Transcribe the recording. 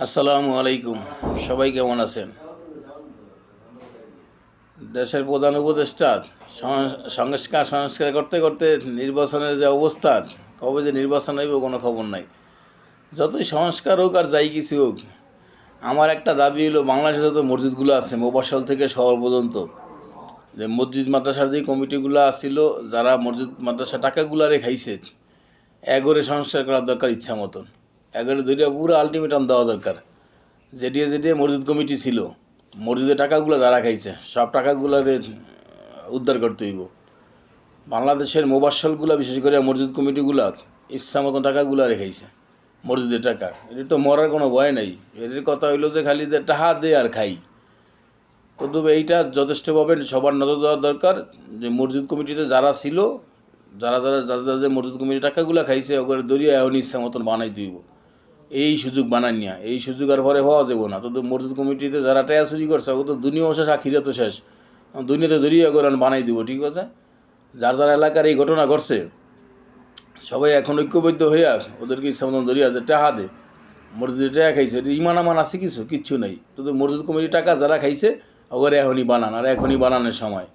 আসসালামু আলাইকুম। সবাই কেমন আছেন? দেশের প্রধান উপদেষ্টা সংস্কার করতে করতে নির্বাচনের যে অবস্থা, কবে যে নির্বাচন হইব কোনো খবর নাই। যতই সংস্কার হোক আর যাই কিছু হোক, আমার একটা দাবি হলো বাংলাদেশে যত মসজিদগুলো আছে মোবাশল থেকে শহর পর্যন্ত, যে মসজিদ মাদ্রাসার যে কমিটিগুলো আসছিল, যারা মসজিদ মাদ্রাসা টাকাগুলারে খাইছে, এগরে সংস্কার করার দরকার ইচ্ছা মতন। এগরে দুইটা পুরো আলটিমেটাম দেওয়া দরকার। যেটিয়ে যেটিয়ে মসজিদ কমিটি ছিল, মসজিদের টাকাগুলো যারা খাইছে সব টাকাগুলোরে উদ্ধার করতে হইব। বাংলাদেশের মোবাসলগুলো বিশেষ করে মসজিদ কমিটিগুলা ইচ্ছা মতন টাকাগুলো রেখাইছে, মসজিদের টাকা। এটি তো মরার কোনো ভয় নাই। এদের কথা হইলো যে খালি যে টাকা দে আর খাই। কিন্তু এইটা যথেষ্টভাবে সবার নজর দেওয়া দরকার যে মসজিদ কমিটিতে যারা ছিল, যারা মসজিদ কমিটির টাকাগুলো খাইছে ওগুলো দরিয়া এখন ইচ্ছা মতন বানাই দিব। এই সুযোগ বানান নিয়া, এই সুযোগ আর পরে হওয়া যাবো না। তো মসজিদ কমিটিতে যারা টাকা চুরি করছে ওকে তো দুনিয়াও শেষ, আখিরা তো শেষ। দুনিয়াতে দরিয়া করে বানাই দিব, ঠিক আছে? যার যার এলাকার এই ঘটনা ঘটছে সবাই এখন ঐক্যবদ্ধ হইয়া ওদেরকে ইচ্ছা মতন দরিয়া যে টাকা দে, মসজিদে টাকা খাইছে, ইমান আমান আছে কিচ্ছু নাই। তো মসজিদ কমিটির টাকা যারা খাইছে ওগুলো এখনই বানান, আর এখনই বানানোর সময়।